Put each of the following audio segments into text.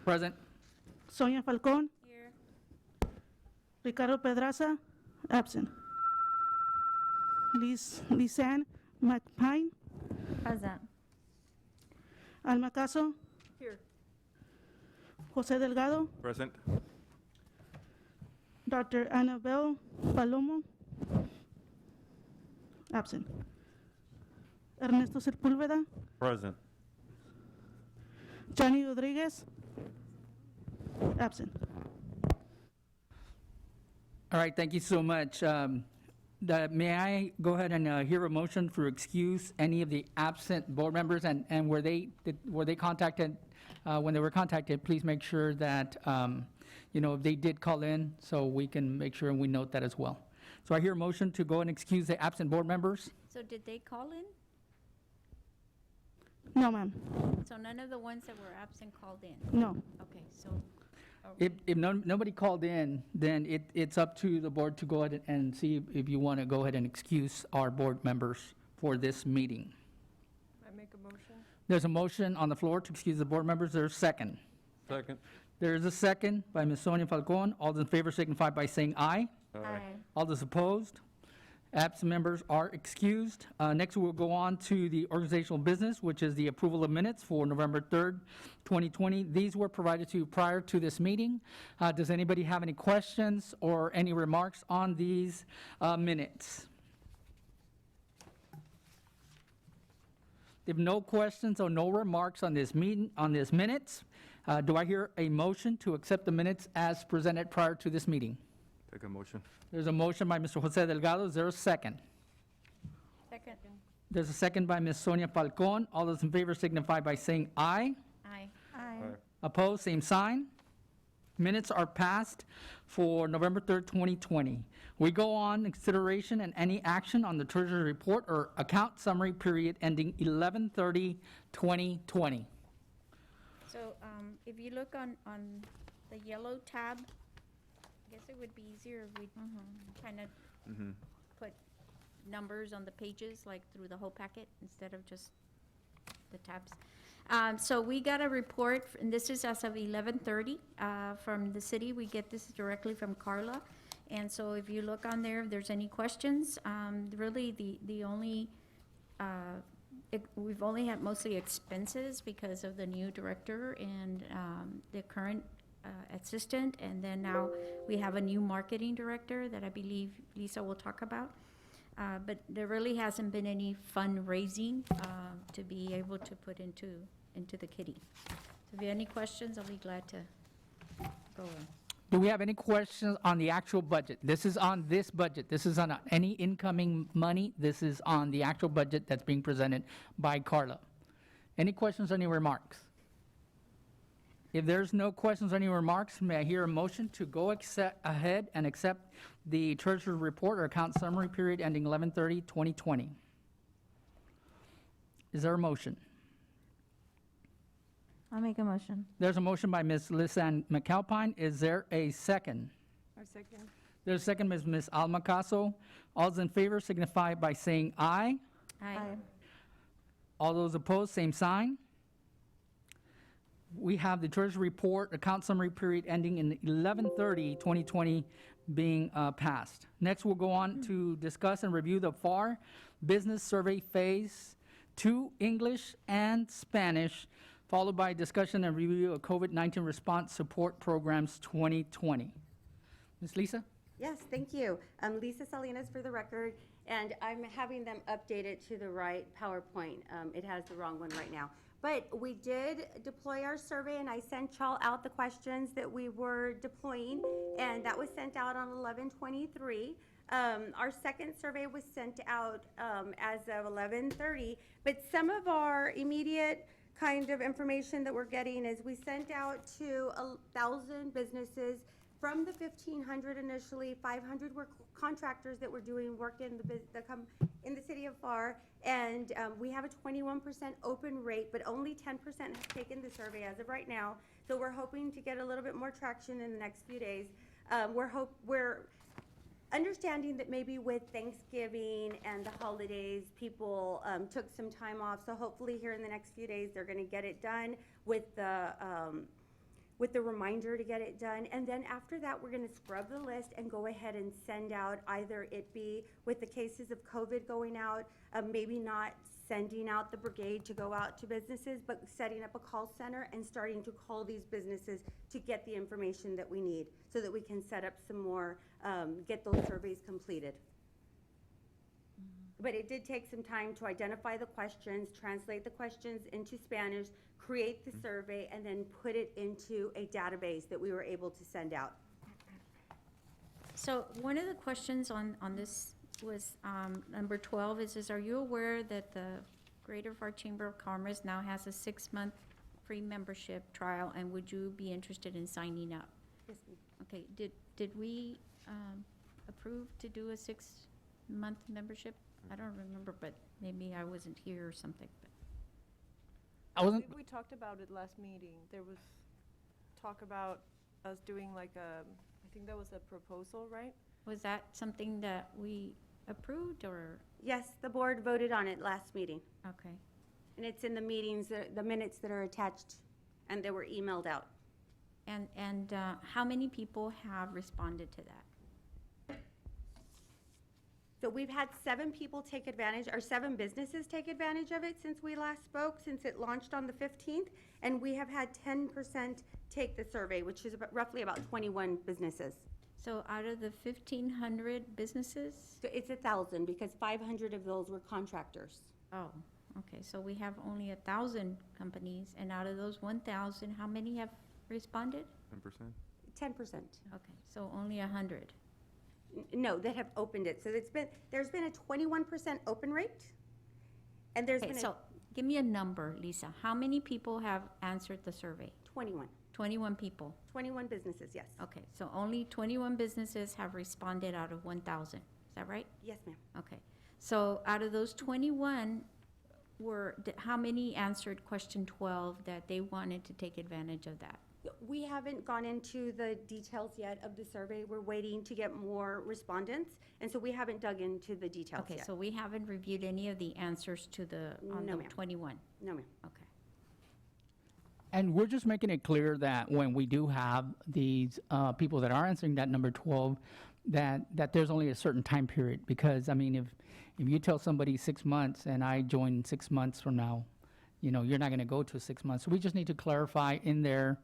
Present. Sonia Falcón, Here. Ricardo Pedraza, absent. Lisanne McPine, Present. Alma Caso, Here. Jose Delgado, Present. Dr. Annabelle Palomo, absent. Ernesto Sepúlveda, Present. Johnny Rodriguez, absent. All right, thank you so much. May I go ahead and hear a motion for excuse any of the absent board members, and were they contacted, when they were contacted, please make sure that, if they did call in, so we can make sure and we note that as well. So I hear a motion to go and excuse the absent board members. So did they call in? No, ma'am. So none of the ones that were absent called in? No. Okay, so. If nobody called in, then it's up to the board to go ahead and see if you want to go ahead and excuse our board members for this meeting. I make a motion. There's a motion on the floor to excuse the board members. There's a second. Second. There is a second by Ms. Sonia Falcón. All those in favor signify by saying aye. Aye. All those opposed? Absent members are excused. Next, we'll go on to the organizational business, which is the approval of minutes for November 3rd, 2020. These were provided to you prior to this meeting. Does anybody have any questions or any remarks on these minutes? If no questions or no remarks on this minutes, do I hear a motion to accept the minutes as presented prior to this meeting? Take a motion. There's a motion by Mr. Jose Delgado. Is there a second? Second. There's a second by Ms. Sonia Falcón. All those in favor signify by saying aye. Aye. Aye. Opposed, same sign. Minutes are passed for November 3rd, 2020. We go on consideration and any action on the treasury report or account summary period ending 11/30/2020. So if you look on the yellow tab, I guess it would be easier if we kind of put numbers on the pages, like through the whole packet, instead of just the tabs. So we got a report, and this is as of 11:30 from the city. We get this directly from Carla. And so if you look on there, if there's any questions, really the only, we've only had mostly expenses because of the new director and the current assistant. And then now we have a new marketing director that I believe Lisa will talk about. But there really hasn't been any fundraising to be able to put into the kitty. So if you have any questions, I'll be glad to go on. Do we have any questions on the actual budget? This is on this budget. This is on any incoming money. This is on the actual budget that's being presented by Carla. Any questions or any remarks? If there's no questions or any remarks, may I hear a motion to go ahead and accept the treasurer's report or account summary period ending 11/30/2020? Is there a motion? I'll make a motion. There's a motion by Ms. Lisanne McAlpine. Is there a second? I second. There's a second, Ms. Alma Caso. All those in favor signify by saying aye. Aye. All those opposed, same sign. We have the treasury report, account summary period ending in 11/30/2020 being passed. Next, we'll go on to discuss and review the Pharr Business Survey Phase 2, English and Spanish, followed by discussion and review of COVID-19 response support programs 2020. Ms. Lisa? Yes, thank you. Lisa Salinas for the record, and I'm having them update it to the right PowerPoint. It has the wrong one right now. But we did deploy our survey, and I sent y'all out the questions that we were deploying, and that was sent out on 11/23. Our second survey was sent out as of 11:30, but some of our immediate kind of information that we're getting is we sent out to 1,000 businesses. From the 1,500 initially, 500 were contractors that were doing work in the city of Pharr, and we have a 21% open rate, but only 10% have taken the survey as of right now. So we're hoping to get a little bit more traction in the next few days. We're understanding that maybe with Thanksgiving and the holidays, people took some time off. So hopefully here in the next few days, they're going to get it done with the with the reminder to get it done. And then after that, we're gonna scrub the list and go ahead and send out, either it be with the cases of COVID going out, maybe not sending out the brigade to go out to businesses, but setting up a call center and starting to call these businesses to get the information that we need so that we can set up some more, get those surveys completed. But it did take some time to identify the questions, translate the questions into Spanish, create the survey, and then put it into a database that we were able to send out. So one of the questions on this was, number 12, is are you aware that the Greater Pharr Chamber of Commerce now has a 6-month free membership trial, and would you be interested in signing up? Yes, ma'am. Okay, did we approve to do a 6-month membership? I don't remember, but maybe I wasn't here or something, but. I I wasn't, think we talked about it last meeting. There was talk about us doing like I think that was a proposal, right? Was that something that we approved, or, Yes, the board voted on it last meeting, okay. and it's in the meetings, the minutes that are attached, and they were emailed out. And how many people have responded to that? So we've had 7 people take advantage, or 7 businesses take advantage of it since we last spoke, since it launched on the 15th. And we have had 10% take the survey, which is roughly about 21 businesses. So out of the 1,500 businesses? So it's 1,000 because 500 of those were contractors. Oh, okay, so we have only 1,000 companies, and out of those 1,000, how many have responded? 10%? 10%. Okay, so only 100. No, that have opened it. So there's been a 21% open rate. And there's Okay, been so a give me a number, Lisa. How many people have answered the survey? 21. 21 people. 21 businesses, yes. Okay, so only 21 businesses have responded out of 1,000. Is that right? Yes, ma'am. Okay. So out of those 21, how many answered question 12 that they wanted to take advantage of that? We haven't gone into the details yet of the survey. We're waiting to get more respondents, and so we haven't dug into the details Okay, yet. so we haven't reviewed any of the answers to on No, the ma'am. 21. No, ma'am. Okay. and we're just making it clear that when we do have these people that are answering that number 12, that there's only a certain time period. Because, I mean, if you tell somebody 6 months and I join 6 months from now, you're not going to go to 6 months. So we just need to clarify in there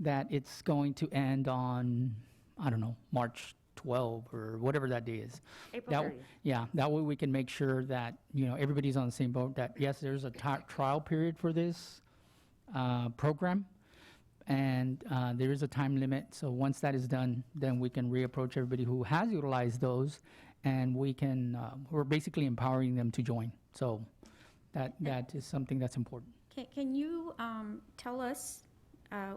that it's going to end on, I don't know, March 12 or whatever that day is. April That- 30th. Yeah, that way we can make sure that, everybody's on the same boat, that yes, there's a trial period for this program, and there is a time limit. So once that is done, then we can reapproach everybody who has utilized those, and we're basically empowering them to join. So that is something that's important. Can you tell us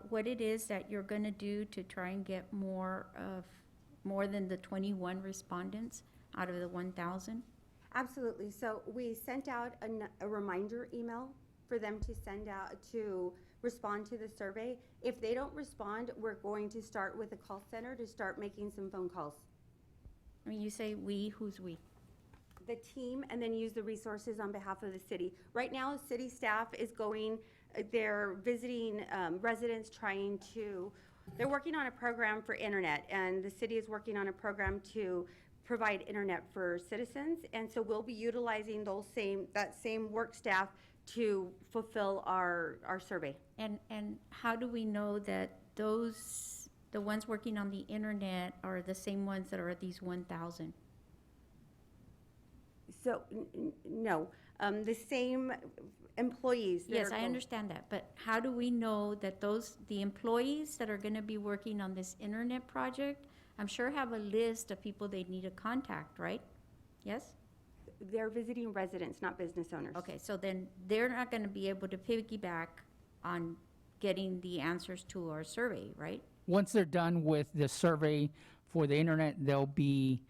what it is that you're going to do to try and get more than the 21 respondents out of the 1,000? Absolutely. So we sent out a reminder email for them to send out to respond to the survey. If they don't respond, we're going to start with a call center to start making some phone calls. I mean, you say we, who's we? The team, and then use the resources on behalf of the city. Right now, city staff is they're visiting residents they're working on a program for internet, and the city is working on a program to provide internet for citizens. And so we'll be utilizing that same work staff to fulfill our survey. And how do we know that the ones working on the internet are the same ones that are at these 1,000? So, no, the same employees. that Yes, are I go- understand that, but how do we know that the employees that are going to be working on this internet project, I'm sure have a list of people they need to contact, right? Yes? They're visiting residents, not business owners. Okay, so then they're not going to be able to piggyback on getting the answers to our survey, right? Once they're done with the survey for the internet, they'll be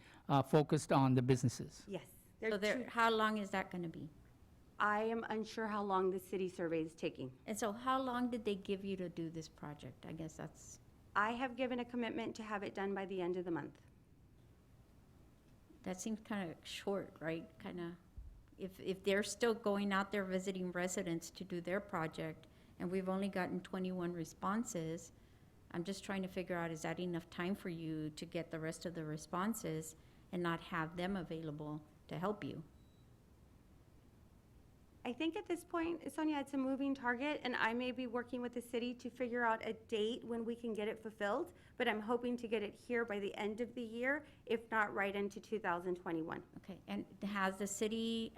focused on the businesses. Yes. So how long is that going to be? I am unsure how long the city survey is taking. And so how long did they give you to do this project? I guess that's, I have given a commitment to have it done by the end of the month. that seems kind of short, right? Kind of, if they're still going out there visiting residents to do their project, and we've only gotten 21 responses, I'm just trying to figure out, is that enough time for you to get the rest of the responses and not have them available to help you? I think at this point, Sonia, it's a moving target, and I may be working with the city to figure out a date when we can get it fulfilled, but I'm hoping to get it here by the end of the year, if not right into 2021. Okay, and has the city,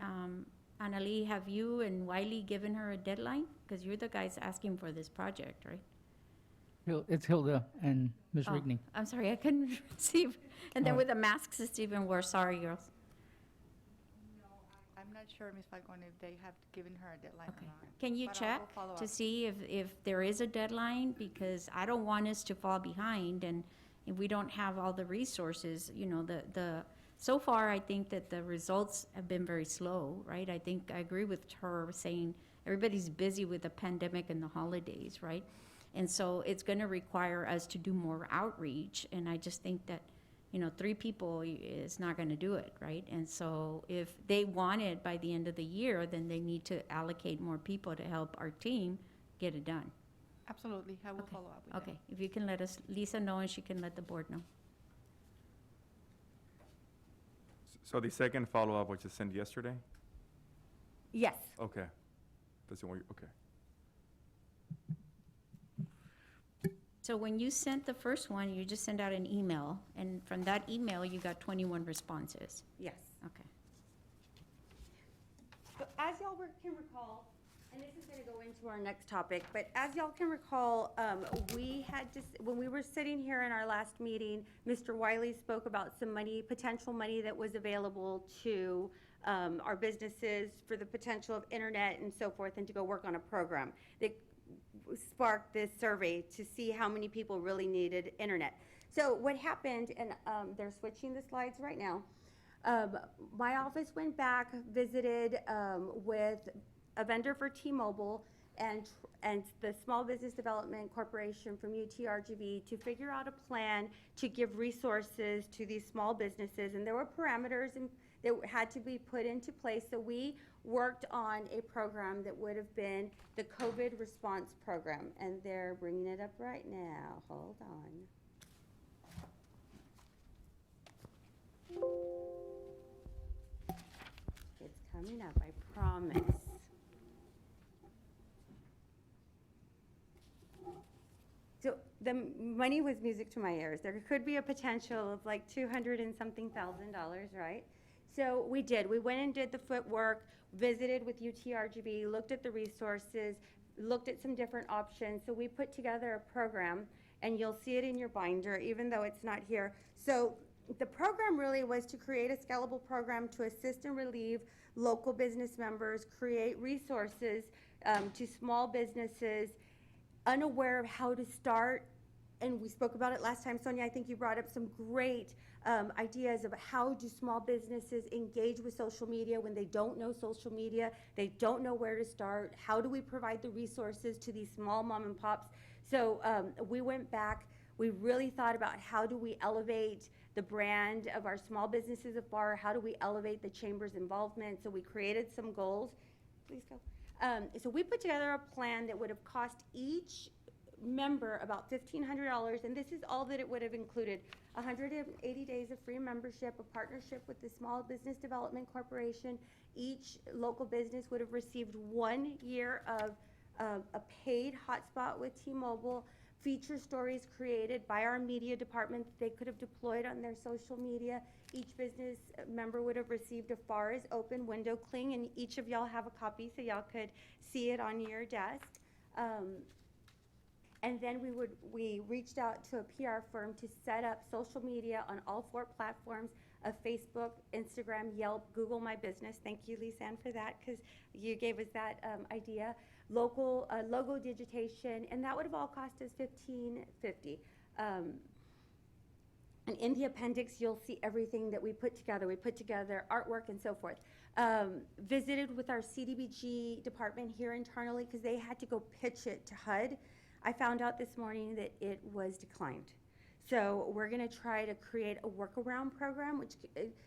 Annalee, have you and Wiley given her a deadline? Because you're the guys asking for this project, right? It's Hilda and Ms. Oh, Rigney. I'm sorry, I couldn't receive. And then Oh. with the masks, it's even worse. Sorry, girls. I'm not sure, Ms. Falcone, if they have given her a deadline Okay. or not. Can you But I check will follow to up. see if there is a deadline? Because I don't want us to fall behind, and if we don't have all the resources, you know, so far, I think that the results have been very slow, right? I think I agree with her saying everybody's busy with the pandemic and the holidays, right? And so it's gonna require us to do more outreach, and I just think that, you know, 3 people is not gonna do it, right? And so if they want it by the end of the year, then they need to allocate more people to help our team get it done. Absolutely, I will Okay. follow up with them. Okay, if you can let us, Lisa know, and she can let the board know. So the second follow-up was just sent yesterday? Yes. Okay. That's the one, okay. So when you sent the first one, you just sent out an email, and from that email, you got 21 responses. Yes. Okay. So as y'all can recall, and this is going to go into our next topic, but as y'all can recall, we had just, when we were sitting here in our last meeting, Mr. Wiley spoke about some money, potential money that was available to our businesses for the potential of internet and so forth, and to go work on a program that sparked this survey to see how many people really needed internet. So what happened, and they're switching the slides right now, my office went back, visited with a vendor for T-Mobile and the Small Business Development Corporation from UTRGV to figure out a plan to give resources to these small businesses. And there were parameters that had to be put into place. So we worked on a program that would have been the COVID response program. And they're bringing it up right now. Hold on. It's coming up, I promise. So the money was music to my ears. There could be a potential of like $200 and something thousand, right? So we did. We went and did the footwork, visited with UTRGV, looked at the resources, looked at some different options. So we put together a program, and you'll see it in your binder, even though it's not here. So the program really was to create a scalable program to assist and relieve local business members, create resources to small businesses unaware of how to start. And we spoke about it last time. Sonia, I think you brought up some great ideas of how do small businesses engage with social media when they don't know social media, they don't know where to start. How do we provide the resources to these small mom and pops? So we went back, we really thought about how do we elevate the brand of our small businesses of Pharr, how do we elevate the chamber's involvement? So we created some goals. Please go. So we put together a plan that would have cost each member about $1,500, and this is all that it would have included: 180 days of free membership, a partnership with the Small Business Development Corporation. Each local business would have received 1 year of a paid hotspot with T-Mobile, feature stories created by our media department that they could have deployed on their social media. Each business member would have received a Pharr is Open window cling, and each of y'all have a copy so y'all could see it on your desk. And then we reached out to a PR firm to set up social media on all 4 platforms of Facebook, Instagram, Yelp, Google My Business. Thank you, Lisanne, for that, because you gave us that idea. Local logo digitation, and that would have all cost us $1,550. And in the appendix, you'll see everything that we put together. We put together artwork and so forth. Visited with our CDBG department here internally because they had to go pitch it to HUD. I found out this morning that it was declined. So we're going to try to create a workaround program, which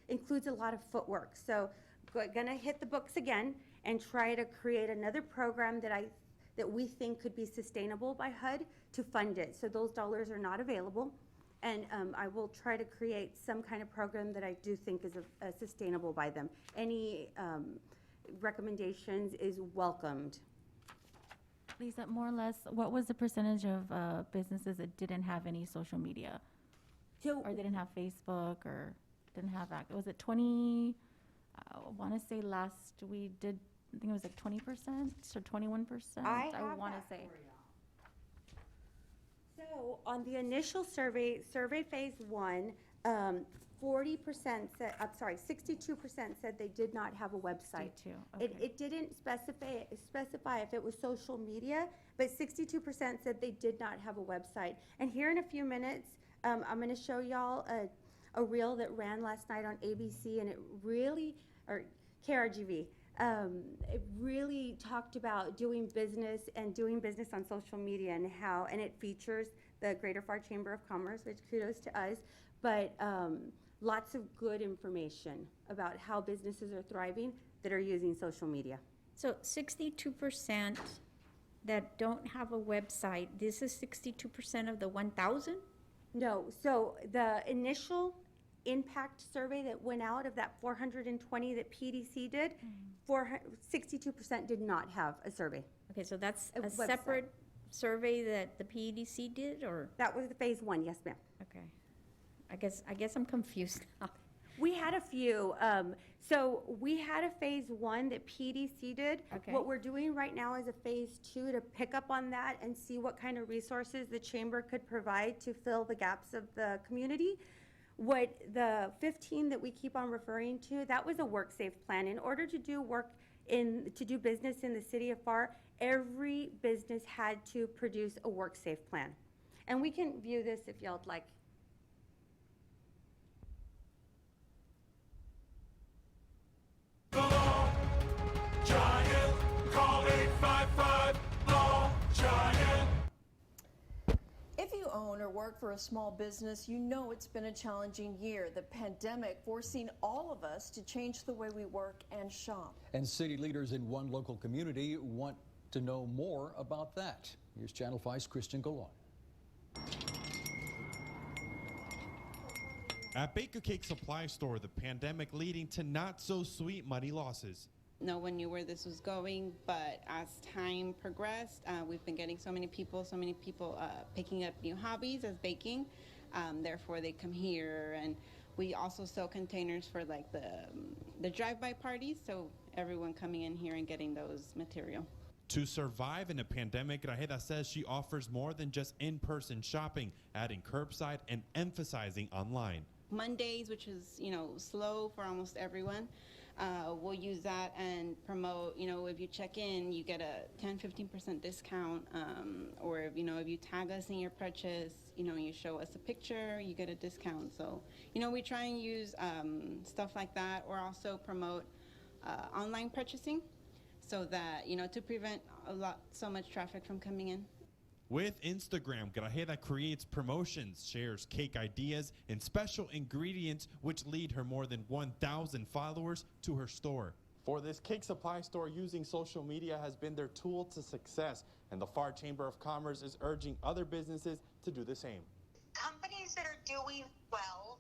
includes a lot of footwork. So going to hit the books again and try to create another program that we think could be sustainable by HUD to fund it. So those dollars are not available. And I will try to create some kind of program that I do think is sustainable by them. Any recommendations is welcomed. Lisa, more or less, what was the percentage of businesses that didn't have any social media? So Or didn't have Facebook, or didn't have, was it 20, I want to say last we did, I think it was like 20% or 21%? I have want that to say. for y'all. So on the initial survey phase 1, 40% said, I'm sorry, 62% said they did not have a website. 62, okay. It didn't specify if it was social media, but 62% said they did not have a website. And here in a few minutes, I'm going to show y'all a reel that ran last night on ABC, and it really, or KRGV, it really talked about doing business on social media and how, and it features the Greater Pharr Chamber of Commerce, which kudos to us, but lots of good information about how businesses are thriving that are using social media. So 62% that don't have a website, this is 62% of the 1,000? No, so the initial impact survey that went out of that 420 that PDC did, 62% did not have a survey. Okay, so that's A a website. separate survey that the PEDC did, or? That was the phase 1, yes, ma'am. Okay. I guess I'm confused now. We had a few. So we had a phase 1 that PDC did. Okay. What we're doing right now is a phase 2 to pick up on that and see what kind of resources the chamber could provide to fill the gaps of the community. What the 15 that we keep on referring to, that was a WorkSafe plan. In order to do business in the city of Pharr, every business had to produce a WorkSafe plan. And we can view this if y'all'd like. Giant, call 855 Law Giant. If you own or work for a small business, you know it's been a challenging year. The pandemic forcing all of us to change the way we work and shop. And city leaders in one local community want to know more about that. Here's Channel 5's Christian Colon. At Baker Cake Supply Store, the pandemic leading to not so sweet money losses. No one knew where this was going, but as time progressed, we've been getting so many people picking up new hobbies as baking. Therefore, they come here, and we also sell containers for like the drive-by parties, so everyone coming in here and getting those material. To survive in a pandemic, Grajeda says she offers more than just in-person shopping, adding curbside and emphasizing online. Mondays, which is, slow for almost everyone, we'll use that and promote, if you check in, you get a 10-15% discount, or if you tag us in your purchase, you show us a picture, you get a discount. So, we try and use stuff like that, or also promote online purchasing so that, to prevent so much traffic from coming in. With Instagram, Grajeda creates promotions, shares cake ideas, and special ingredients which lead her more than 1,000 followers to her store. For this cake supply store, using social media has been their tool to success, and the Pharr Chamber of Commerce is urging other businesses to do the same. Companies that are doing well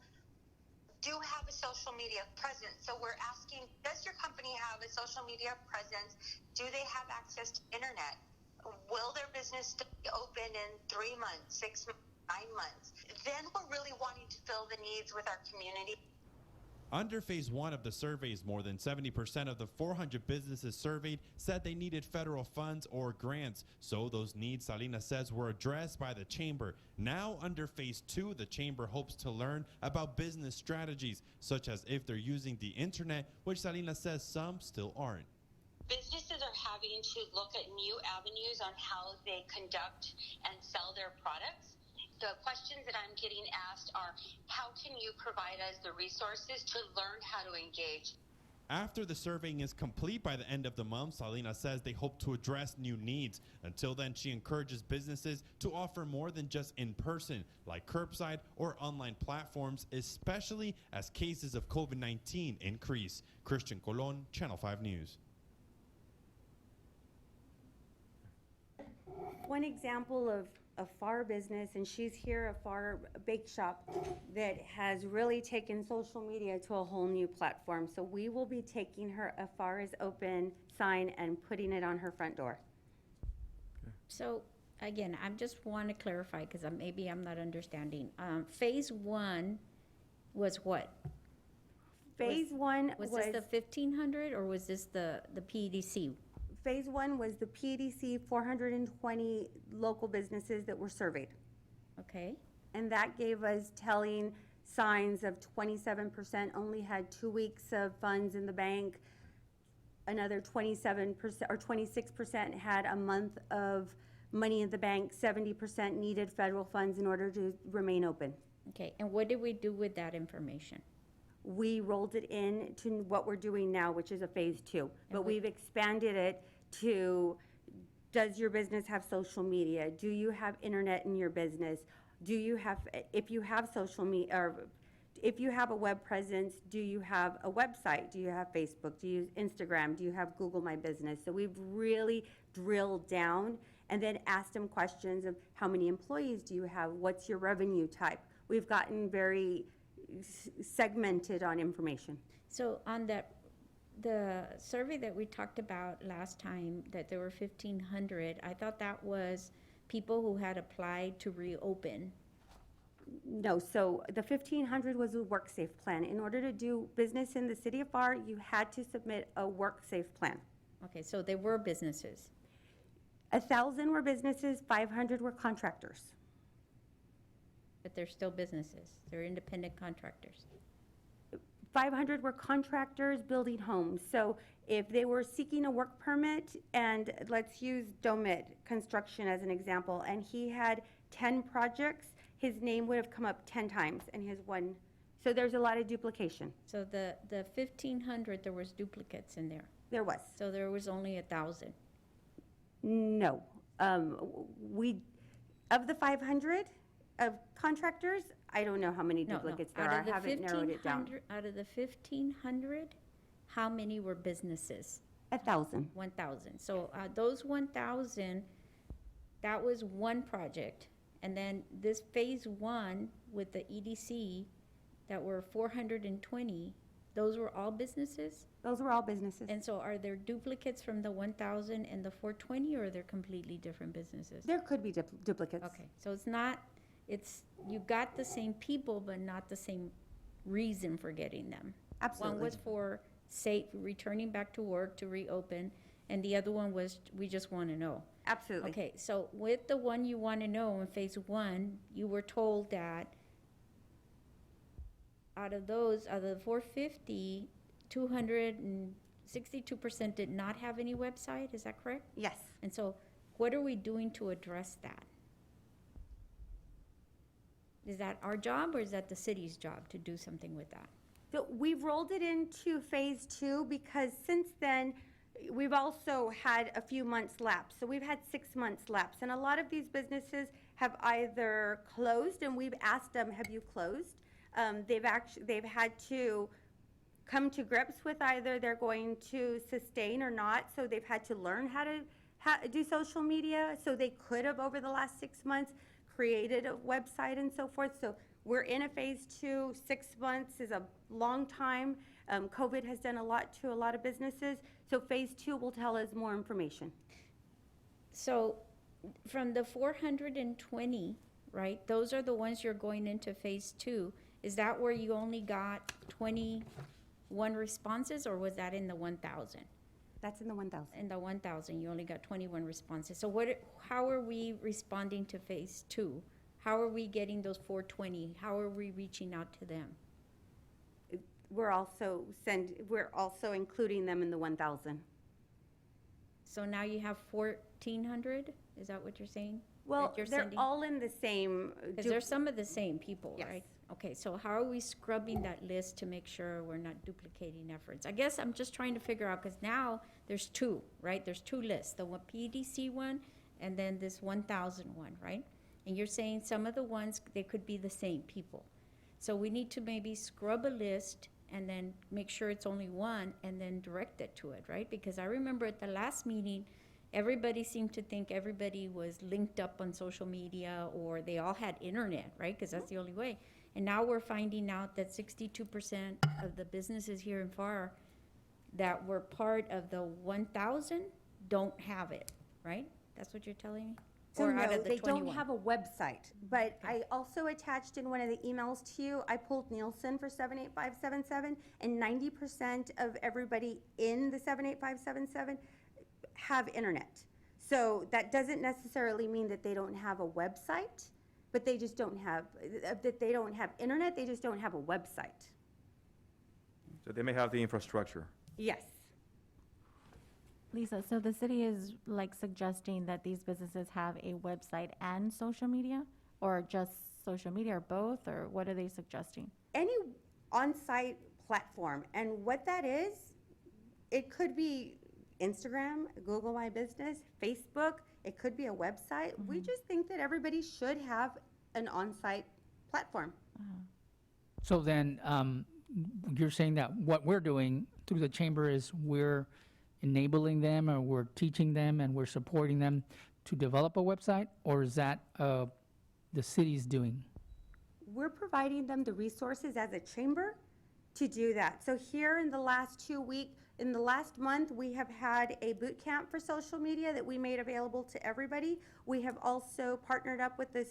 do have a social media presence. So we're asking, does your company have a social media presence? Do they have access to internet? Will their business stay open in 3 months, 6 months, 9 months? Then we're really wanting to fill the needs with our community. Under phase 1 of the surveys, more than 70% of the 400 businesses surveyed said they needed federal funds or grants. So those needs, Salinas says, were addressed by the chamber. Now under phase 2, the chamber hopes to learn about business strategies, such as if they're using the internet, which Salinas says some still aren't. Businesses are having to look at new avenues on how they conduct and sell their products. The questions that I'm getting asked are, how can you provide us the resources to learn how to engage? After the surveying is complete by the end of the month, Salinas says they hope to address new needs. Until then, she encourages businesses to offer more than just in-person, like curbside or online platforms, especially as cases of COVID-19 increase. Christian Colon, Channel 5 News. One example a Pharr business, and she's here, a Pharr bake shop, that has really taken social media to a whole new platform. So we will be taking her a Pharr is open sign and putting it on her front door. So, again, I just want to clarify, because maybe I'm not understanding. Phase one was what? Phase one Was this the 1,500, or was this the PEDC? Phase one was the PDC 420 local businesses that were surveyed. Okay, And that gave us telling signs of 27% only had 2 weeks of funds in the bank. Another 27% or 26% had a month of money in the bank. 70% needed federal funds in order to remain open. okay. And what did we do with that information? We rolled it in to what we're doing now, which is a phase two. But we've expanded it to, does your business have social media? Do you have internet in your business? Do you have, if you have social media, or if you have a web presence, do you have a website? Do you have Facebook? Do you use Instagram? Do you have Google My Business? So we've really drilled down and then asked them questions of how many employees do you have? What's your revenue type? We've gotten very segmented on information. So on the survey that we talked about last time, that there were 1,500, I thought that was people who had applied to reopen. No, so the 1,500 was a WorkSafe plan. In order to do business in the city of Pharr, you had to submit a WorkSafe plan. Okay, so they were businesses. 1,000 were businesses, 500 were contractors. But they're still businesses. They're independent contractors. 500 were contractors building homes. So if they were seeking a work permit, and let's use Domit Construction as an example, and he had 10 projects, his name would have come up 10 times, and his one, so there's a lot of duplication. So the 1,500, there was duplicates in there. There was. So there was only 1,000. No. Of the 500 of contractors, I don't know how many duplicates there are. I haven't narrowed it down. Out of the 1,500, how many were businesses? 1,000. 1,000. So those 1,000, that was one project. And then this phase one with the EDC, that were 420, those were all businesses? Those were all businesses. And so are there duplicates from the 1,000 and the 420, or are they completely different businesses? There could be duplicates. Okay, so it's not, you got the same people, but not the same reason for getting them. Absolutely. One was for returning back to work to reopen, and the other one was, we just want to know. Absolutely. Okay, so with the one you want to know in phase one, you were told that out of the 450, 262% did not have any website, is that correct? Yes. And so what are we doing to address that? Is that our job, or is that the city's job to do something with that? So we've rolled it into phase two because since then, we've also had a few months lapse. So we've had 6 months lapse. And a lot of these businesses have either closed, and we've asked them, have you closed? They've had to come to grips with either they're going to sustain or not. So they've had to learn how to do social media. So they could have, over the last 6 months, created a website and so forth. So we're in a phase two. 6 months is a long time. COVID has done a lot to a lot of businesses. So phase two will tell us more information. So from the 420, right, those are the ones you're going into phase two. Is that where you only got 21 responses, or was that in the 1,000? That's in the 1,000. In the 1,000, you only got 21 responses. So how are we responding to phase two? How are we getting those 420? How are we reaching out to them? We're also including them in the 1,000. So now you have 1,400? Is that what you're saying? Well, that you're they're sending? all in the same. Because there's some of the same people, Yes. right? Okay, so how are we scrubbing that list to make sure we're not duplicating efforts? I guess I'm just trying to figure out, because now there's two, right? There's two lists, the one PDC one and then this 1,000 one, right? And you're saying some of the ones, they could be the same people. So we need to maybe scrub a list and then make sure it's only one and then direct it to it, right? Because I remember at the last meeting, everybody seemed to think everybody was linked up on social media, or they all had internet, right? Because that's the only way. And now we're finding out that 62% of the businesses here in Pharr that were part of the 1,000 don't have it, right? That's what you're telling me? So Or out no, of the they don't 21? have a website, but I also attached in one of the emails to you, I pulled Nielsen for 78577, and 90% of everybody in the 78577 have internet. So that doesn't necessarily mean that they don't have a website, but they just don't have, that they don't have internet, they just don't have a website. So they may have the infrastructure. Yes. Lisa, so the city is like suggesting that these businesses have a website and social media, or just social media, or both, or what are they suggesting? Any on-site platform, and what that is, it could be Instagram, Google My Business, Facebook, it could be a website. We just think that everybody should have an on-site platform. So then, you're saying that what we're doing through the chamber is we're enabling them, or we're teaching them, and we're supporting them to develop a website, or is that the city's doing? We're providing them the resources as a chamber to do that. So here in the last 2 weeks, in the last month, we have had a boot camp for social media that we made available to everybody. We have also partnered up with the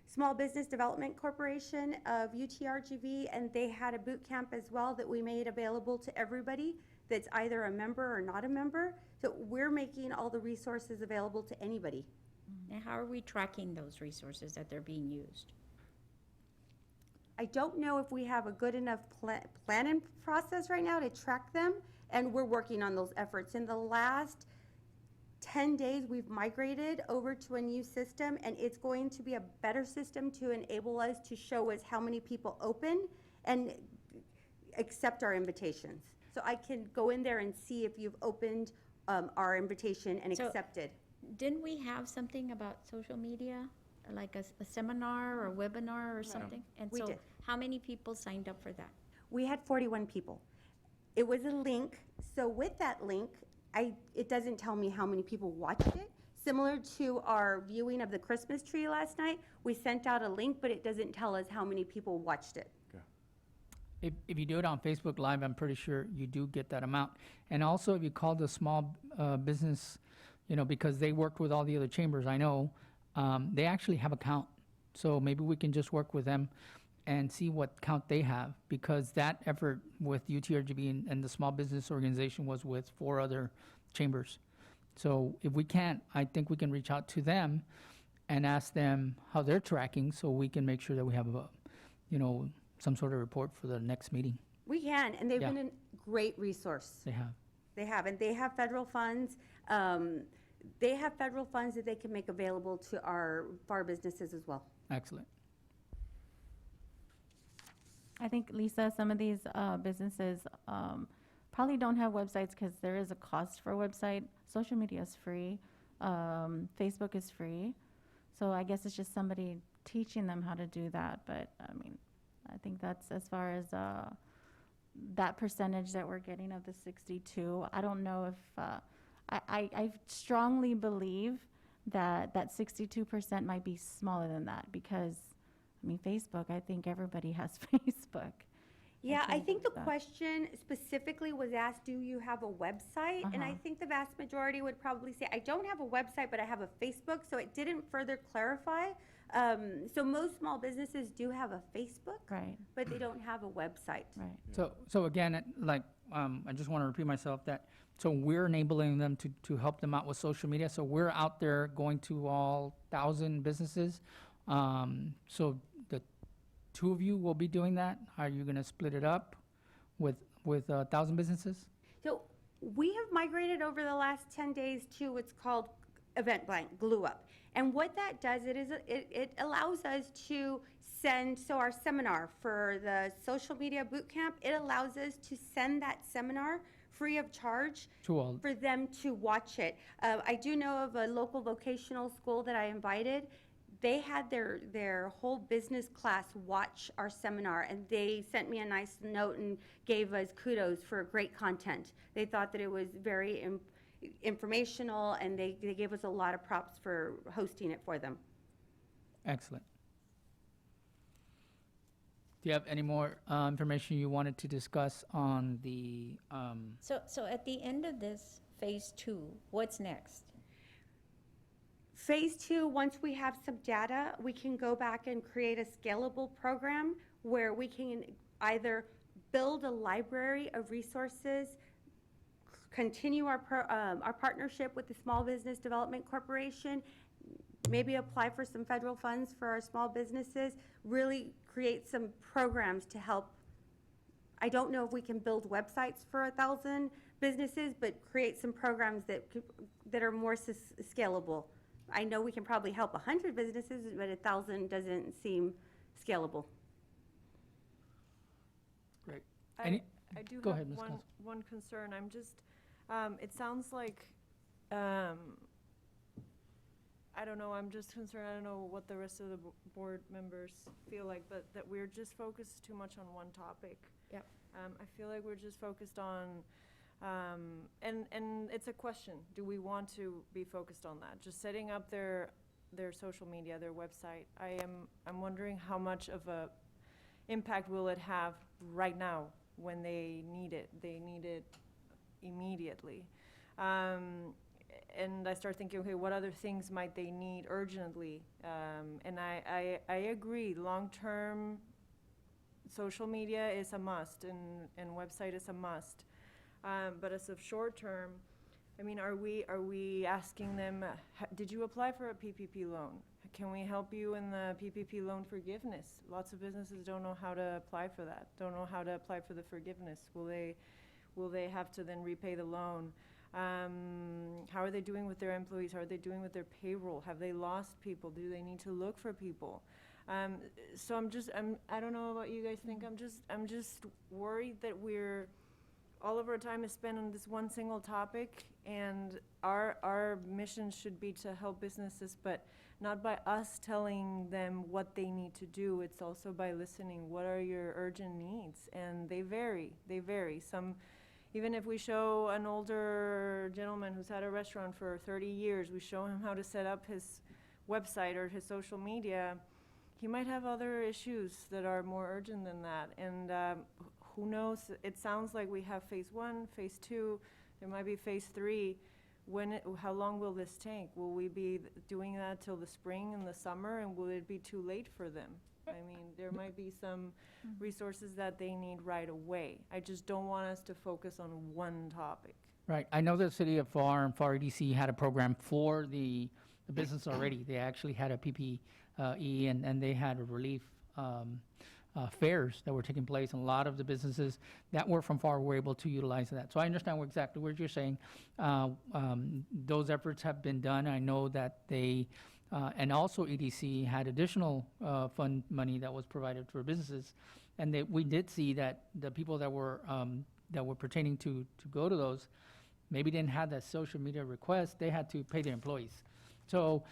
Small Business Development Corporation of UTRGV, and they had a boot camp as well that we made available to everybody that's either a member or not a member. So we're making all the resources available to anybody. And how are we tracking those resources that they're being used? I don't know if we have a good enough planning process right now to track them, and we're working on those efforts. In the last 10 days, we've migrated over to a new system, and it's going to be a better system to enable us to show us how many people open and accept our invitations. So I can go in there and see if you've opened our invitation and So- accepted. Didn't we have something about social media, like a seminar or webinar or something? And We so did. how many people signed up for that? We had 41 people. It was a link, so with that link, it doesn't tell me how many people watched it. Similar to our viewing of the Christmas tree last night, we sent out a link, but it doesn't tell us how many people watched it. If you do it on Facebook Live, I'm pretty sure you do get that amount. And also, if you call the small business, because they worked with all the other chambers, I know, they actually have a count. So maybe we can just work with them and see what count they have, because that effort with UTRGB and the small business organization was with 4 other chambers. So if we can't, I think we can reach out to them and ask them how they're tracking, so we can make sure that we have some sort of report for the next meeting. We can, and they've Yeah. been a great resource. They have. They have, and they have federal funds. They have federal funds that they can make available to our Pharr businesses as well. Excellent. I think, Lisa, some of these businesses probably don't have websites because there is a cost for a website. Social media is free. Facebook is free. So I guess it's just somebody teaching them how to do that. But, I think that's as far as that percentage that we're getting of the 62. I don't know if, I strongly believe that 62% might be smaller than that because, Facebook, I think everybody has Facebook. Yeah, I think the that. question specifically was asked, do you have a website? And I think the vast majority would probably say, I don't have a website, but I have a Facebook, so it didn't further clarify. So most small businesses do have a Facebook, Right, but they don't have a website. right. So again, I just want to repeat myself that, so we're enabling them to help them out with social media. So we're out there going to all 1,000 businesses. So the 2 of you will be doing that? Are you going to split it up with 1,000 businesses? So we have migrated over the last 10 days to what's called Event Blank, Glue Up. And what that does, it allows us to send, so our seminar for the social media boot camp, it allows us to send that seminar free of charge To all. for them to watch it. I do know of a local vocational school that I invited. They had their whole business class watch our seminar, and they sent me a nice note and gave us kudos for great content. They thought that it was very informational, and they gave us a lot of props for hosting it for them. Excellent. Do you have any more information you wanted to discuss on the, So at the end of this phase 2, what's next? Phase 2, once we have some data, we can go back and create a scalable program where we can either build a library of resources, continue our partnership with the Small Business Development Corporation, maybe apply for some federal funds for our small businesses, really create some programs to help. I don't know if we can build websites for 1,000 businesses, but create some programs that are more scalable. I know we can probably help 100 businesses, but 1,000 doesn't seem scalable. great. I, Any- I do go have ahead, Ms. Cons- one concern. I'm just, it sounds like, I don't know, I'm just concerned, I don't know what the rest of the board members feel like, but that we're just focused too much on one topic. Yep. I feel like we're just focused on, and it's a question, do we want to be focused on that? Just setting up their social media, their website. I'm wondering how much of a impact will it have right now when they need it? They need it immediately. And I start thinking, okay, what other things might they need urgently? And I agree, long-term social media is a must, and website is a must. But as of short-term, I mean, are we asking them, did you apply for a PPP loan? Can we help you in the PPP loan forgiveness? Lots of businesses don't know how to apply for that, don't know how to apply for the forgiveness. Will they have to then repay the loan? How are they doing with their employees? How are they doing with their payroll? Have they lost people? Do they need to look for people? So I don't know what you guys think. I'm just worried that all of our time is spent on this one single topic, and our mission should be to help businesses, but not by us telling them what they need to do. It's also by listening. What are your urgent needs? And they vary. Even if we show an older gentleman who's had a restaurant for 30 years, we show him how to set up his website or his social media, he might have other issues that are more urgent than that. And who knows? It sounds like we have phase 1, phase 2, there might be phase 3. How long will this take? Will we be doing that till the spring and the summer, and will it be too late for them? I mean, there might be some resources that they need right away. I just don't want us to focus on one topic. Right. I know the city of Pharr and Pharr EDC had a program for the business already. They actually had a PPE, and they had a relief fairs that were taking place, and a lot of the businesses that were from Pharr were able to utilize that. So I understand exactly what you're saying. Those efforts have been done. I know that they, and also EDC had additional fund money that was provided for businesses, and we did see that the people that were pertaining to go to those maybe didn't have that social media request. They had to pay their employees. So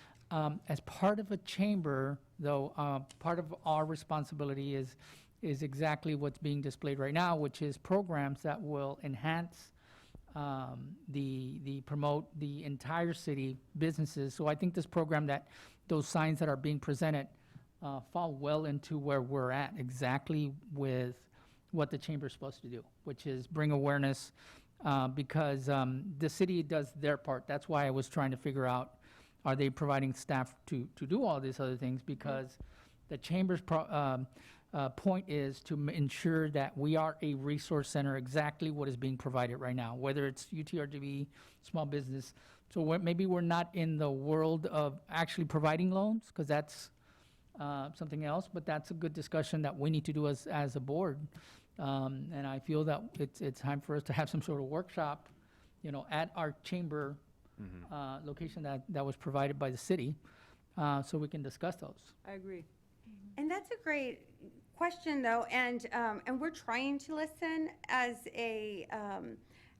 as part of a chamber, though, part of our responsibility is exactly what's being displayed right now, which is programs that will enhance the promote the entire city businesses. So I think this program, that those signs that are being presented fall well into where we're at, exactly with what the chamber is supposed to do, which is bring awareness, because the city does their part. That's why I was trying to figure out, are they providing staff to do all these other things? Because the chamber's point is to ensure that we are a resource center, exactly what is being provided right now, whether it's UTRGV, small business. So maybe we're not in the world of actually providing loans, because that's something else, but that's a good discussion that we need to do as a board. And I feel that it's time for us to have some sort of workshop, at our chamber location that was provided by the city, so we can discuss those. I agree. And that's a great question, though, and we're trying to listen as a,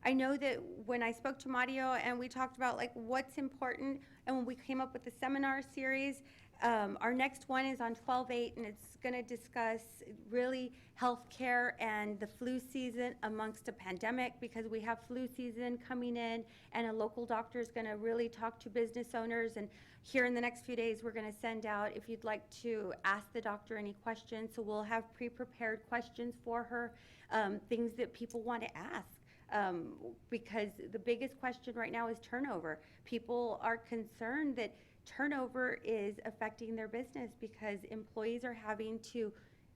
I know that when I spoke to Mario and we talked about like what's important, and when we came up with the seminar series, Our next one is on 12/8, and it's going to discuss really healthcare and the flu season amongst a pandemic, because we have flu season coming in, and a local doctor is going to really talk to business owners. And here in the next few days, we're going to send out if you'd like to ask the doctor any questions. So we'll have pre-prepared questions for her, things that people want to ask. Because the biggest question right now is turnover. People are concerned that turnover is affecting their business because employees are having to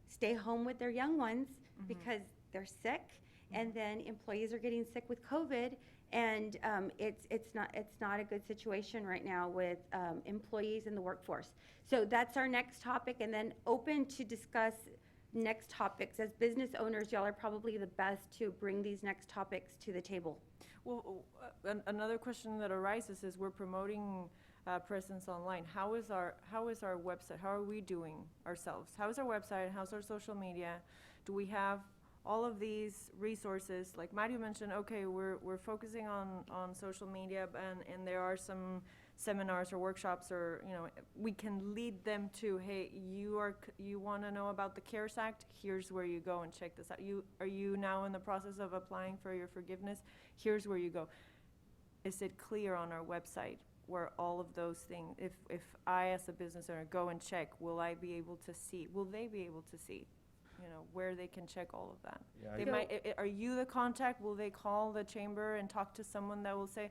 stay home with their young ones because they're sick, and then employees are getting sick with COVID, and it's not a good situation right now with employees in the workforce. So that's our next topic, and then open to discuss next topics. As business owners, y'all are probably the best to bring these next topics to the table. Well, another question that arises is we're promoting presence online. How is our website? How are we doing ourselves? How is our website? How's our social media? Do we have all of these resources? Like Mario mentioned, okay, we're focusing on social media, and there are some seminars or workshops, or we can lead them to, hey, you want to know about the CARES Act? Here's where you go and check this out. Are you now in the process of applying for your forgiveness? Here's where you go. Is it clear on our website where all of those things, if I as a business owner go and check, will they be able to see where they can check all of that? Yeah, Are you the contact? Will they call the chamber and talk to someone that will say,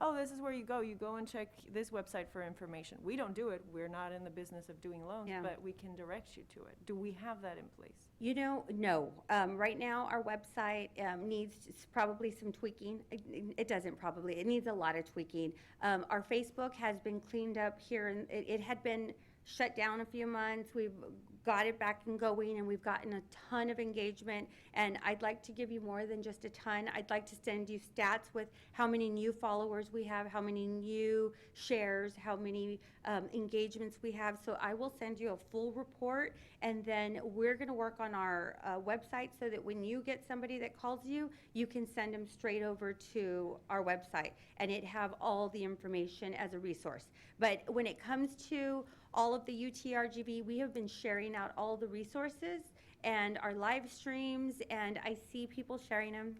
oh, this is where you go and check this website for information? We don't do it. We're not in the business of doing loans, but we can direct you to it. Do we have that in place? No. Right now, our website needs probably some tweaking. It doesn't probably. It needs a lot of tweaking. Our Facebook has been cleaned up here, and it had been shut down a few months. We've got it back and going, and we've gotten a ton of engagement. And I'd like to give you more than just a ton. I'd like to send you stats with how many new followers we have, how many new shares, how many engagements we have. So I will send you a full report, and then we're going to work on our website so that when you get somebody that calls you, you can send them straight over to our website, and it have all the information as a resource. But when it comes to all of the UTRGV, we have been sharing out all the resources and our live streams, and I see people sharing them.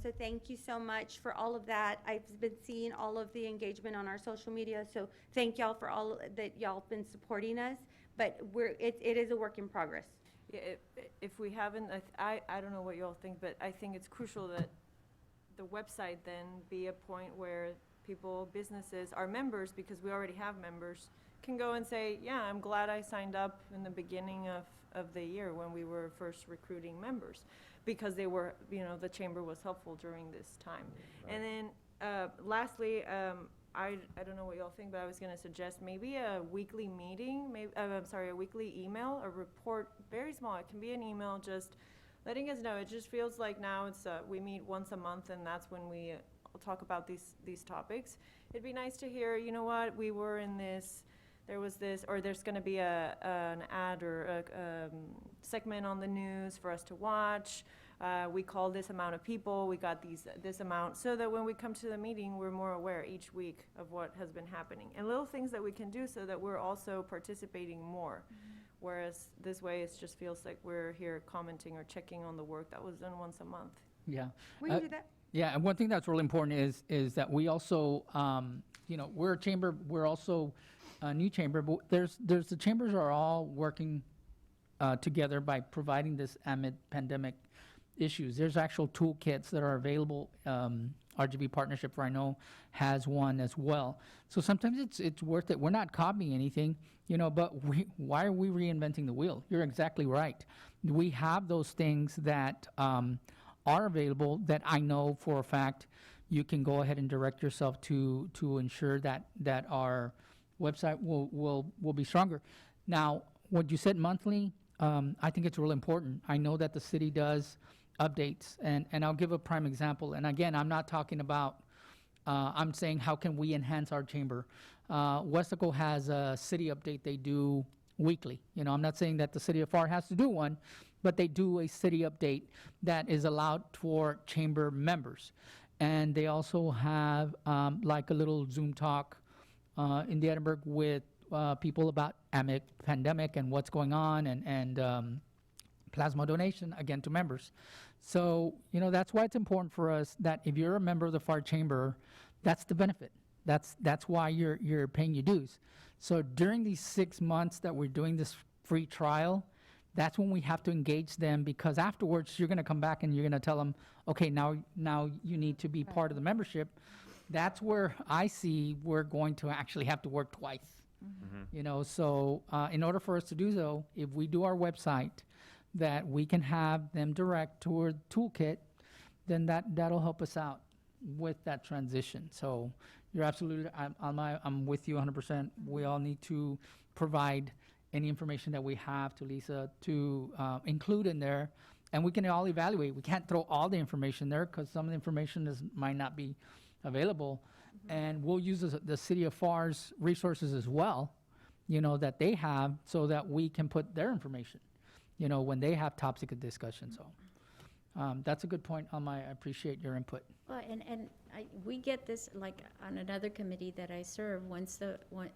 So thank you so much for all of that. I've been seeing all of the engagement on our social media, so thank y'all for all that y'all been supporting us, but it is a work in progress. Yeah, if we haven't, I don't know what you all think, but I think it's crucial that the website then be a point where people, businesses, our members, because we already have members, can go and say, yeah, I'm glad I signed up in the beginning of the year when we were first recruiting members, because they were, the chamber was helpful during this time. Right. And then lastly, I don't know what y'all think, but I was going to suggest maybe a weekly meeting, a weekly email, a report, very small. It can be an email just letting us know. It just feels like now it's we meet once a month, and that's when we talk about these topics. It'd be nice to hear, you know what, we were in this, there was this, or there's going to be an ad or a segment on the news for us to watch. We called this amount of people, we got this amount, so that when we come to the meeting, we're more aware each week of what has been happening. And little things that we can do so that we're also participating more. Whereas this way, it just feels like we're here commenting or checking on the work that was done once a month. Yeah. We can do that. Yeah, and one thing that's really important is that we also, we're a chamber, we're also a new chamber, but there's the chambers are all working together by providing this amid pandemic issues. There's actual toolkits that are available. RGB Partnership, I know, has one as well. So sometimes it's worth it. We're not copying anything, but why are we reinventing the wheel? You're exactly right. We have those things that are available that I know for a fact you can go ahead and direct yourself to ensure that our website will be stronger. Now, what you said monthly, I think it's really important. I know that the city does updates, and I'll give a prime example. And again, I'm not talking about, I'm saying how can we enhance our chamber. Westaco has a city update they do weekly. I'm not saying that the city of Pharr has to do one, but they do a city update that is allowed for chamber members. And they also have like a little Zoom talk in the Edinburgh with people about pandemic and what's going on, and plasma donation, again, to members. So, that's why it's important for us that if you're a member of the Pharr Chamber, that's the benefit. That's why you're paying your dues. So during these 6 months that we're doing this free trial, that's when we have to engage them, because afterwards you're going to come back and you're going to tell them, okay, now you need to be part of the membership. That's where I see we're going to actually have to work twice. So in order for us to do so, if we do our website, that we can have them direct toward toolkit, then that'll help us out with that transition. So you're absolutely, I'm with you 100%. We all need to provide any information that we have to Lisa to include in there, and we can all evaluate. We can't throw all the information there because some of the information might not be available, and we'll use the City of Pharr's resources as well, that they have, so that we can put their information, when they have topic of discussion. So that's a good point, Alma. I appreciate your input. Well, we get this, like, on another committee that I serve,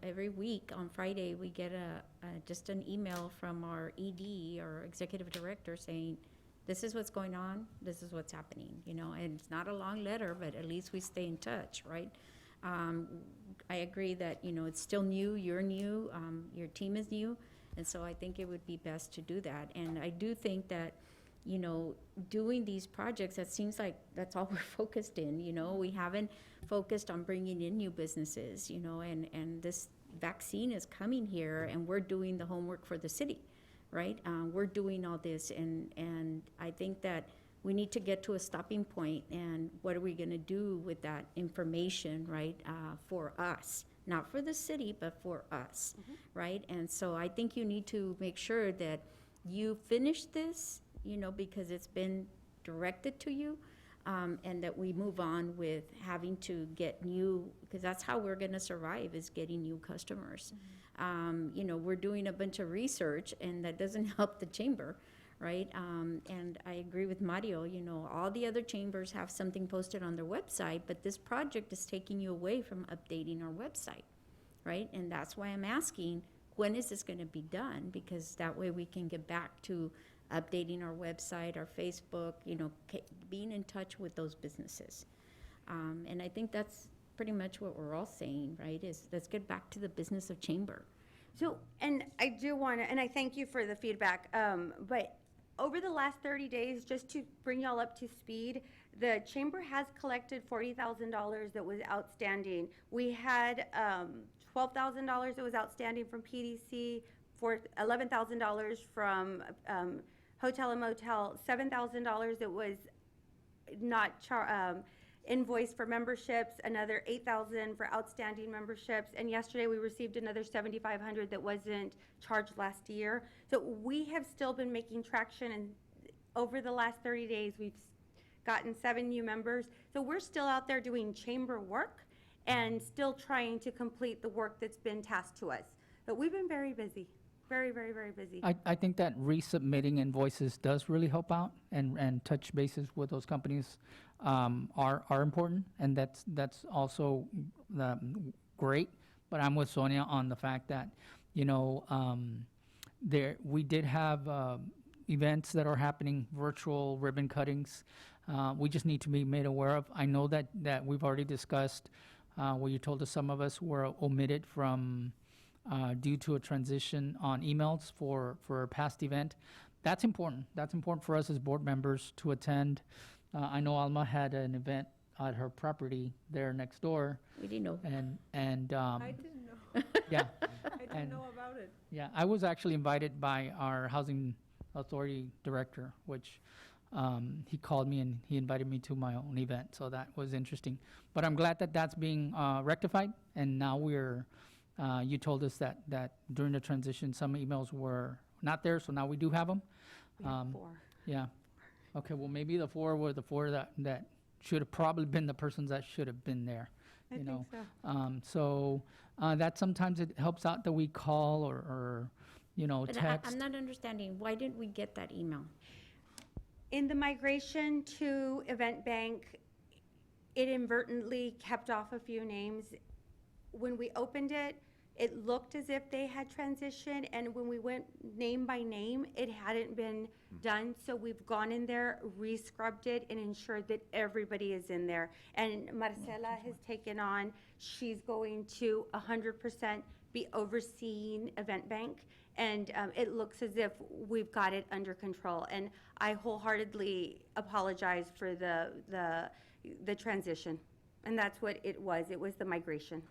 every week on Friday, we get just an email from our ED or executive director saying, this is what's going on, this is what's happening, and it's not a long letter, but at least we stay in touch, right? I agree that, it's still new, you're new, your team is new, and so I think it would be best to do that. And I do think that, doing these projects, it seems like that's all we're focused in, we haven't focused on bringing in new businesses, and this vaccine is coming here, and we're doing the homework for the city, right? We're doing all this, and I think that we need to get to a stopping point, and what are we gonna do with that information, right, for us? Not for the city, but for us, right? And so I think you need to make sure that you finish this, because it's been directed to you, and that we move on with having to get new, because that's how we're gonna survive, is getting new customers. We're doing a bunch of research, and that doesn't help the chamber, right? And I agree with Mario, all the other chambers have something posted on their website, but this project is taking you away from updating our website, right? And that's why I'm asking, when is this gonna be done? Because that way we can get back to updating our website, our Facebook, being in touch with those businesses. And I think that's pretty much what we're all saying, right, is let's get back to the business of chamber. So, and I do want to, and I thank you for the feedback, but over the last 30 days, just to bring y'all up to speed, the chamber has collected $40,000 that was outstanding. We had $12,000 that was outstanding from PDC, for $11,000 from hotel and motel, $7,000 that was not invoiced for memberships, another $8,000 for outstanding memberships, and yesterday we received another $7,500 that wasn't charged last year. So we have still been making traction, and over the last 30 days we've gotten 7 new members. So we're still out there doing chamber work and still trying to complete the work that's been tasked to us. But we've been very busy. Very, very, very busy. I think that resubmitting invoices does really help out, and touch bases with those companies are important, and that's also great. But I'm with Sonia on the fact that, we did have events that are happening, virtual ribbon cuttings. We just need to be made aware of. I know that we've already discussed where you told us some of us were omitted from due to a transition on emails for a past event. That's important. That's important for us as board members to attend. I know Alma had an event at her property there next door. We didn't know. I And didn't know. yeah. I didn't know about it. Yeah, I was actually invited by our housing authority director, which he called me and he invited me to my own event. So that was interesting. But I'm glad that that's being rectified, and now you told us that during the transition, some emails were not there, so now we do have them. We have 4. Yeah. Okay, well, maybe the 4 were the 4 that should have probably been the persons that should have been there. I think so. That sometimes it helps out that we call or But text. I'm not understanding, why didn't we get that email? In the migration to Event Bank, it inadvertently kept off a few names. When we opened it It looked as if they had transitioned, and when we went name by name, it hadn't been done. So we've gone in there, re-scrubbed it, and ensured that everybody is in there. And Marcela has taken on, she's going to 100% be overseeing Event Bank. And it looks as if we've got it under control. And I wholeheartedly apologize for the transition. And that's what it was the migration.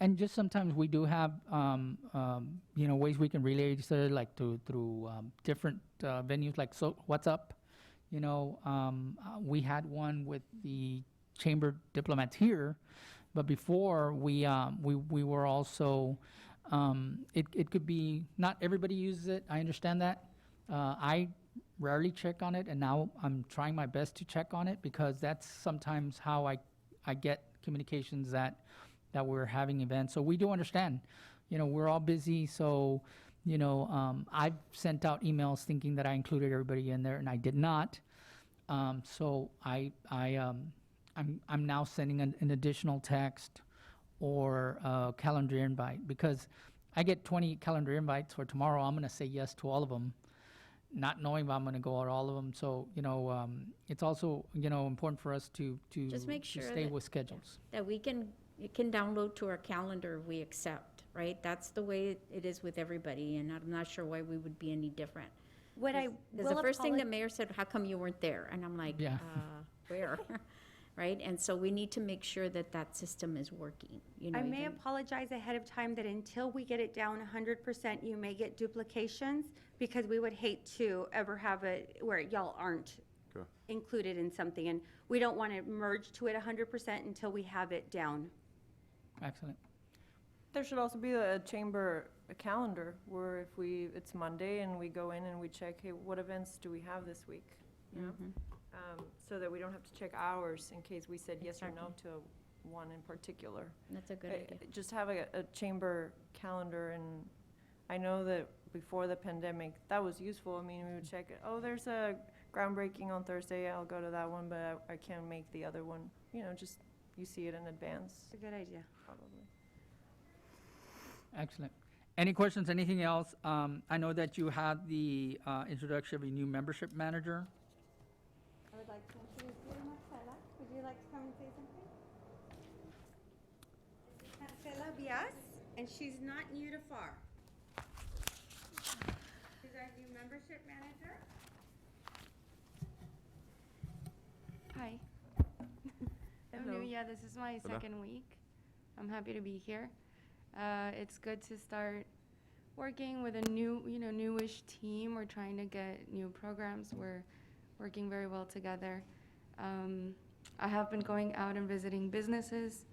And just sometimes we do have, ways we can relay each other, like through different venues, like What's Up? We had one with the chamber diplomats here, but before we were also, it could be, not everybody uses it, I understand that. I rarely check on it, and now I'm trying my best to check on it, because that's sometimes how I get communications that we're having events. So we do understand, we're all busy. So, I've sent out emails thinking that I included everybody in there, and I did not. So I'm now sending an additional text or a calendar invite, because I get 20 calendar invites for tomorrow. I'm going to say yes to all of them, not knowing if I'm going to go to all of them. So, it's also, important for us to Just make sure stay that- with schedules. That it can download to our calendar, we accept, right? That's the way it is with everybody, and I'm not sure why we would be any different. Because the first thing the mayor said, how come you weren't there? And I'm like, Yeah. Where? Right? And so we need to make sure that system is working, I may even- apologize ahead of time that until we get it down 100%, you may get duplications, because we would hate to ever have it where y'all aren't Okay. included in something. And we don't want to merge to it 100% until we have it down. Excellent. There should also be a chamber calendar where if it's Monday and we go in and we check, hey, what events do we have this week? You know? So that we don't have to check hours in case we said yes or no to one in particular. That's a good idea. Just have a chamber calendar, and I know that before the pandemic, that was useful. I mean, we would check it, there's a groundbreaking on Thursday, I'll go to that one, but I can't make the other one. Just, you see it in advance, It's a good idea. probably. Excellent. Any questions, anything else? I know that you had the introduction of a new membership manager. I would like to introduce you, Marcela. Would you like to come and say something? This is Marcela Bias, and she's not new to Pharr. She's our new membership manager. Hi. I'm Hello. new. Yeah, this is my Hola. second week. I'm happy to be here. It's good to start working with a newish team. We're trying to get new programs. We're working very well together. I have been going out and visiting businesses.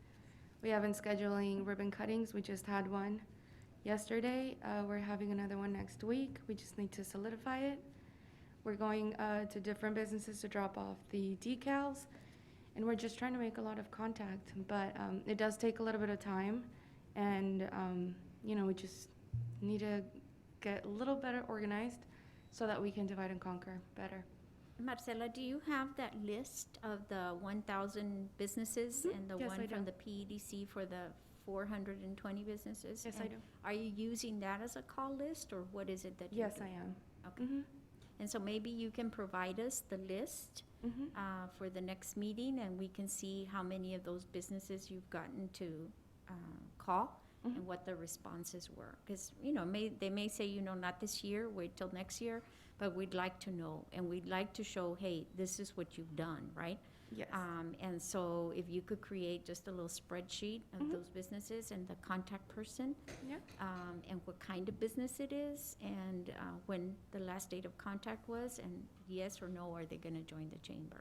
We have been scheduling ribbon cuttings. We just had one yesterday. We're having another one next week. We just need to solidify it. We're going to different businesses to drop off the decals, and we're just trying to make a lot of contact. But it does take a little bit of time, and we just need to get a little better organized so that we can divide and conquer better. Marcela, do you have that list of the 1,000 businesses and the Yes, one I from do. the PEDC for the 420 businesses? Yes, I And do. Are you using that as a call list, or what is it that you Yes, do? I am. Okay. And so maybe you can provide us the list for the next meeting, and we can see how many of those businesses you've gotten to call and what the responses were. Because, they may say, not this year, wait till next year, but we'd like to know, and we'd like to show, hey, this is what you've done, right? Yes. And so if you could create just a little spreadsheet of those businesses and the contact person, Yeah. and what kind of business it is, and when the last date of contact was, and yes or no, are they going to join the chamber?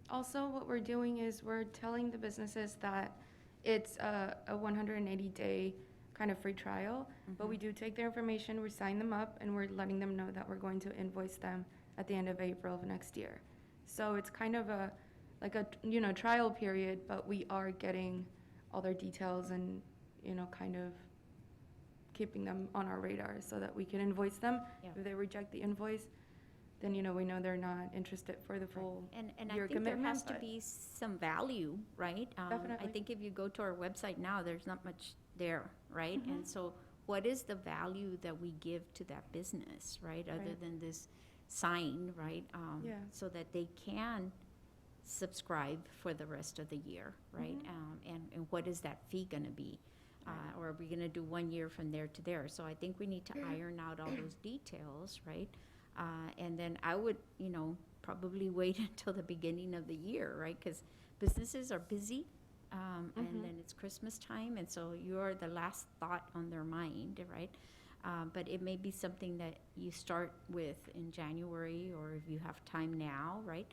Also, what we're doing is we're telling the businesses that it's a 180-day kind of free trial, but we do take their information, we sign them up, and we're letting them know that we're going to invoice them at the end of April of next year. So it's kind of a trial period, but we are getting all their details and, kind of keeping them on our radar so that we can invoice them. Yeah. If they reject the invoice, then, we know they're not interested for the full And I year think there commitment. has to but- be some value, right? I Definitely. think if you go to our website now, there's not much there, right? And so what is the value that we give to that business, right? Other Right. than this sign, right? Yeah. So that they can subscribe for the rest of the year, right? And what is that fee gonna be? Or are we gonna do 1 year from there to there? So I think we need to iron out all those details, right? And then I would, probably wait until the beginning of the year, right? Because businesses are busy, and then it's Christmas time, and so you're the last thought on their mind, right? But it may be something that you start with in January, or if you have time now, right?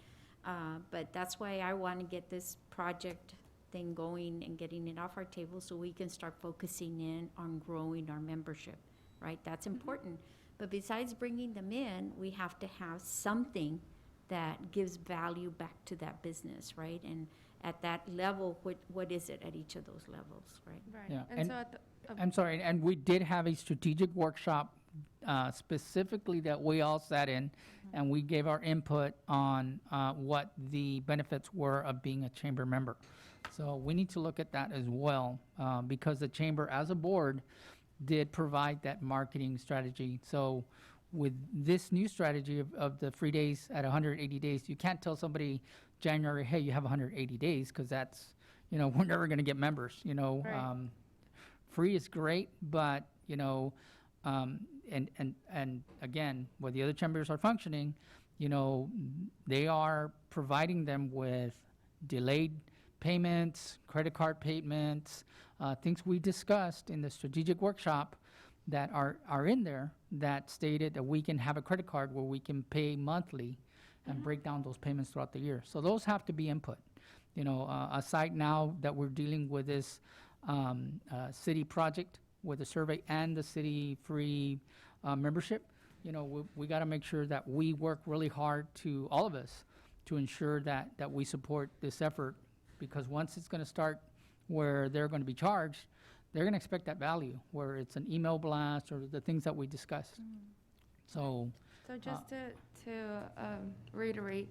But that's why I want to get this project thing going and getting it off our table so we can start focusing in on growing our membership, right? That's important. But besides bringing them in, we have to have something that gives value back to that business, right? And at that level, what is it at each of those levels, right? Right. Yeah, And so at the, I'm sorry, and we did have a strategic workshop specifically that we all sat in, and we gave our input on what the benefits were of being a chamber member. So we need to look at that as well, because the chamber as a board did provide that marketing strategy. So with this new strategy of the free days at 180 days, you can't tell somebody January, hey, you have 180 days, because that's, we're never going to get members, Right. Free is great, but, and again, where the other chambers are functioning, they are providing them with delayed payments, credit card payments, things we discussed in the strategic workshop that are in there that stated that we can have a credit card where we can pay monthly and break down those payments throughout the year. So those have to be input. Aside now that we're dealing with this city project with the survey and the city free membership, we got to make sure that we work really hard to all of us to ensure that we support this effort, because once it's going to start where they're going to be charged, they're going to expect that value, where it's an email blast or the things that we discussed. So just to reiterate,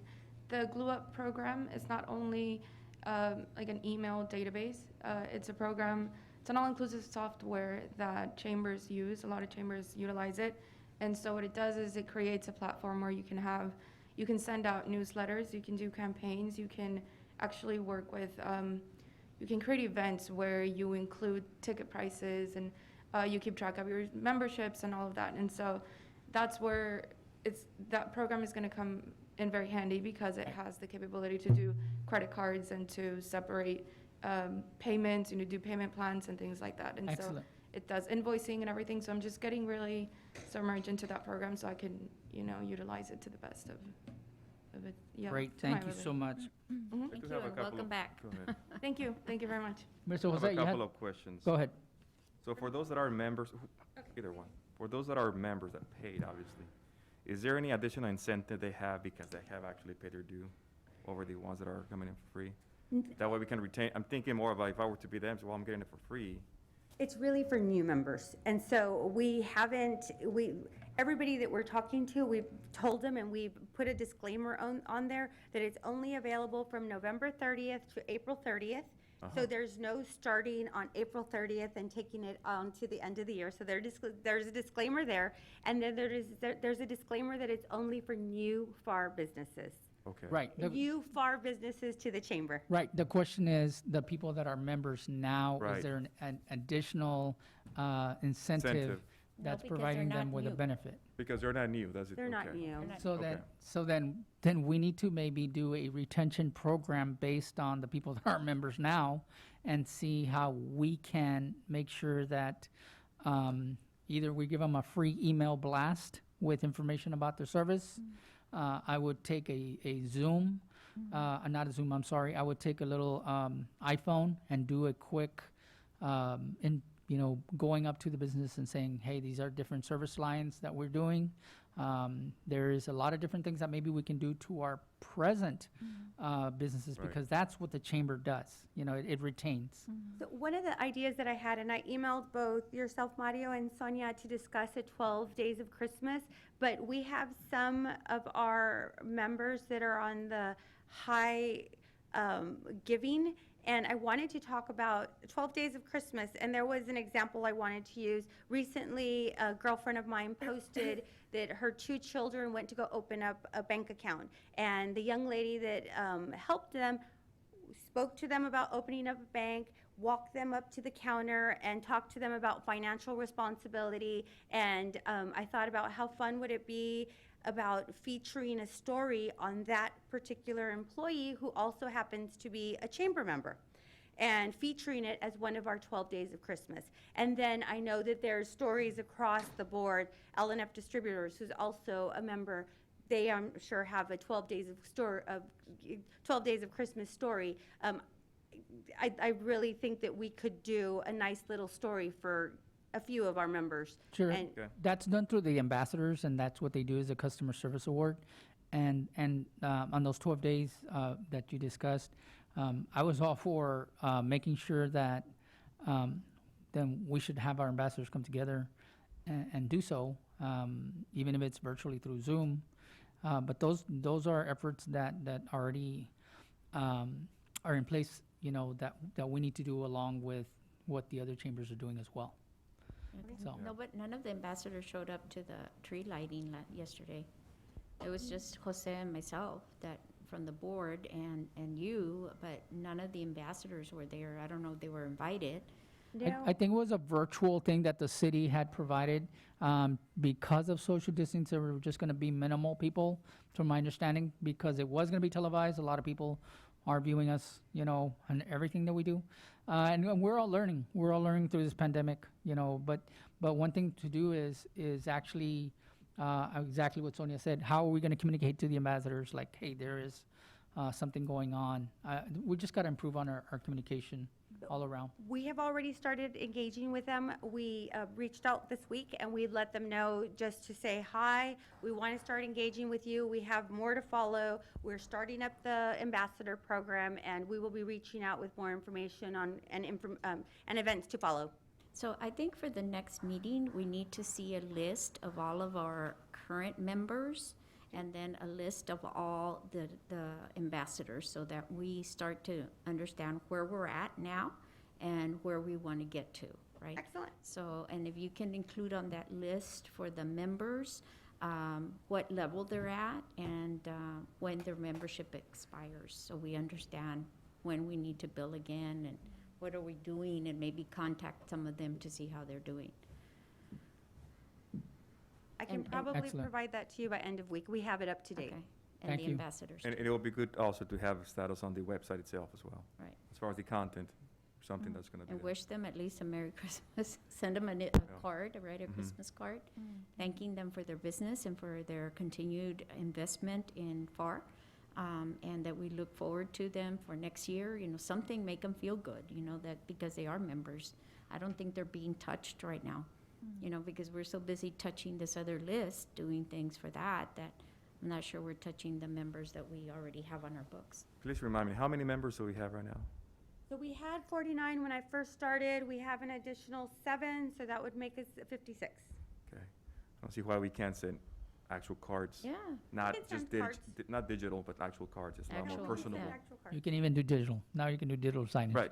the Glue Up program is not only like an email database. It's a program, it's an all-inclusive software that chambers use. A lot of chambers utilize it. And so what it does is it creates a platform where you can send out newsletters, you can do campaigns, you can actually work with, you can create events where you include ticket prices and you keep track of your memberships and all of that. And so that's where that program is going to come in very handy, because it has the capability to do credit cards and to separate payments and to do payment plans and things like that. And Excellent. so it does invoicing and everything. So I'm just getting really submerged into that program so I can, utilize it to the best of it. Yeah, great, to my thank you so much. ability. Thank you, and welcome back. Go ahead. Thank you very much. Mr. I have Jose, a you had? couple of questions. Go ahead. So for those that are members, either one, for those that are members that paid, obviously, is there any additional incentive they have because they have actually paid their due over the ones that are coming in for free? That way we can retain, I'm thinking more about if I were to be them, so, well, I'm getting it for free. It's really for new members. And so everybody that we're talking to, we've told them, and we've put a disclaimer on there that it's only available from November 30th to April 30th. So there's no starting on April 30th and taking it on to the end of the year. So there's a disclaimer there. And then there's a disclaimer that it's only for new Pharr businesses. Okay. Right. New Pharr businesses to the chamber. Right. The question is, the people that are members now, Right. is there an additional incentive that's because they're providing them not with a new. benefit? Because they're not new, that's it. They're not Okay. new. So Okay. then we need to maybe do a retention program based on the people that are members now, and see how we can make sure that either we give them a free email blast with information about their service. I would take a Zoom, not a Zoom, I'm sorry. I would take a little iPhone and do a quick, going up to the business and saying, hey, these are different service lines that we're doing. There is a lot of different things that maybe we can do to our present businesses, Right. because that's what the chamber does. It retains. So one of the ideas that I had, and I emailed both yourself, Mario, and Sonia, to discuss a 12 days of Christmas, but we have some of our members that are on the high giving, And I wanted to talk about 12 Days of Christmas, and there was an example I wanted to use. Recently, a girlfriend of mine posted that her 2 children went to go open up a bank account, and the young lady that helped them spoke to them about opening up a bank, walked them up to the counter, and talked to them about financial responsibility. And I thought about how fun would it be about featuring a story on that particular employee who also happens to be a chamber member, and featuring it as one of our 12 Days of Christmas. And then I know that there's stories across the board. L&F Distributors, who's also a member, they, I'm sure, have a 12 Days of Christmas story. I really think that we could do a nice little story for a few of our members. Sure. And That's done through the ambassadors, and that's what they do is a customer service award. And on those 12 days that you discussed, I was all for making sure that then we should have our ambassadors come together and do so, even if it's virtually through Zoom. But those are efforts that already are in place, that we need to do along with what the other chambers are doing as well. So. No, but none of the ambassadors showed up to the tree lighting yesterday. It was just Jose and myself that from the board and you, but none of the ambassadors were there. I don't know if they were invited. I think it was a virtual thing that the city had provided because of social distancing. There were just going to be minimal people, from my understanding, because it was going to be televised. A lot of people are viewing us, and everything that we do. And we're all learning. We're all learning through this pandemic, But one thing to do is actually exactly what Sonia said. How are we going to communicate to the ambassadors? Like, hey, there is something going on. We just got to improve on our communication all around. we have already started engaging with them. We reached out this week, and we let them know just to say hi. We want to start engaging with you. We have more to follow. We're starting up the ambassador program, and we will be reaching out with more information on and events to follow. So I think for the next meeting, we need to see a list of all of our current members and then a list of all the ambassadors so that we start to understand where we're at now and where we want to get to, right? Excellent. So, and if you can include on that list for the members, what level they're at and when their membership expires, so we understand when we need to bill again and what are we doing, and maybe contact some of them to see how they're doing. I can And- probably Excellent. provide that to you by end of week. We have it up to date. Okay. And Thank the you. ambassadors. And it will be good also to have a status on the website itself as well. Right. As far as the content, something that's going to be And there. wish them at least a Merry Christmas. Send them a card, right, a Christmas card, thanking them for their business and for their continued investment in Pharr. And that we look forward to them for next year, something make them feel good, that because they are members. I don't think they're being touched right now, because we're so busy touching this other list, doing things for that I'm not sure we're touching the members that we already have on our books. Please remind me, how many members do we have right now? So we had 49 when I first started. We have an additional 7, so that would make us 56. Okay. I don't see why we can't send actual cards. Yeah. Not can just send cards. not digital, but actual cards. It's a lot more Actual, personable. yeah. Actual card. You can even do digital. Now you can do digital signage. Right.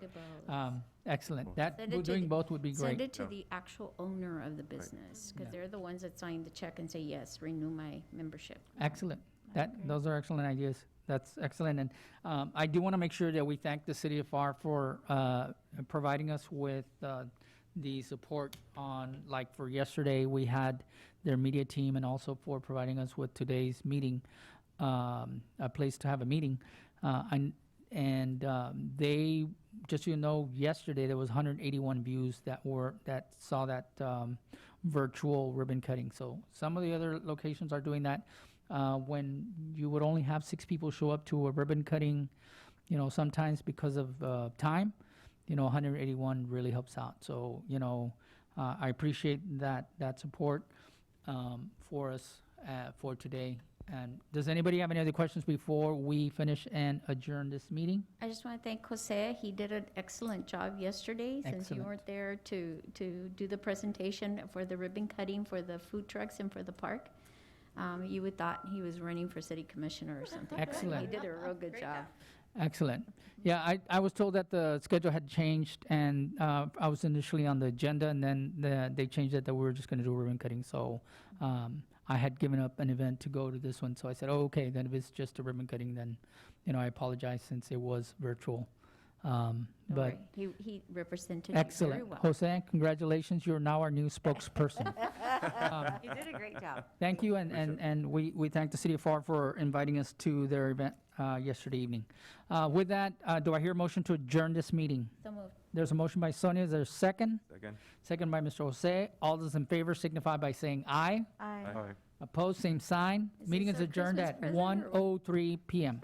Excellent. Cool. That, Send it to doing the- both would be Send great. it to Yeah. the actual owner of the business, because Yeah. they're the ones that sign the check and say, yes, renew my membership. Excellent. Those are excellent ideas. That's excellent. And I do want to make sure that we thank the city of Pharr for providing us with the support on, like for yesterday, we had their media team, and also for providing us with today's meeting, a place to have a meeting. They, just so you know, yesterday there was 181 views that saw that virtual ribbon cutting. So some of the other locations are doing that. When you would only have 6 people show up to a ribbon cutting, sometimes because of time, 181 really helps out. So, I appreciate that support for us for today. And does anybody have any other questions before we finish and adjourn this meeting? I just want to thank Jose. He did an excellent job yesterday, since you Excellent. weren't there to do the presentation for the ribbon cutting for the food trucks and for the park. You would thought he was running for city commissioner or something. Excellent. He did a real good job. Excellent. Yeah, I was told that the schedule had changed, and I was initially on the agenda, and then they changed it that we were just going to do ribbon cutting. So I had given up an event to go to this one. So I said, oh, okay, then if it's just a ribbon cutting, then, I apologize since it was virtual. But He represented you very excellent. well. Jose, congratulations. You're now our new spokesperson. You did a great job. Thank you, and we thank the City of Pharr for inviting us to their event yesterday evening. With that, do I hear a motion to adjourn this meeting? So moved. There's a motion by Sonia. Is there a second? Second. Second by Mr. Jose. All those in favor signify by saying aye. Aye. Aye. Opposed, same sign. Is Meeting this is a adjourned Christmas at present or what? 1:03 p.m.